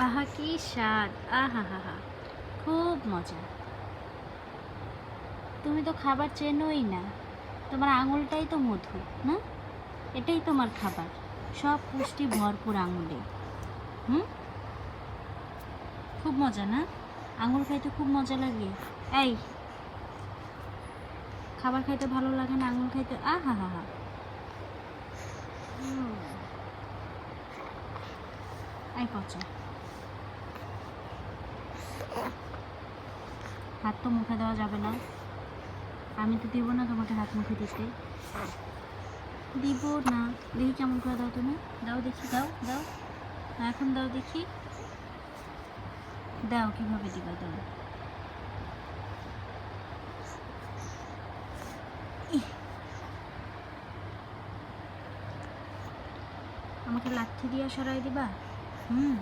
আহা কি স্বাদ! আহা হা হা, খুব মজা। তুমি তো খাবার চেনোই না, তোমার আঙুলটাই তো মধু, না? এটাই তোমার খাবার, সব পুষ্টি ভরপুর আঙুলে। হুম, খুব মজা না? আঙুল খাইতে খুব মজা লাগে। এই, খাবার খাইতে ভালো লাগে না, আঙুল খাইতে আহা হা হা। এই পচা, হাত তো মুখে দেওয়া যাবে না। আমি তো দিব না তোমাকে হাত মুখে দিতে, দিব না। দেখি কেমন করে দাও তুমি, দাও দেখি, দাও দাও, এখন দাও দেখি, দাও কিভাবে দিবা, দাও। ইহ, আমাকে লাঠি দিয়ে সরাই দিবা? হুম।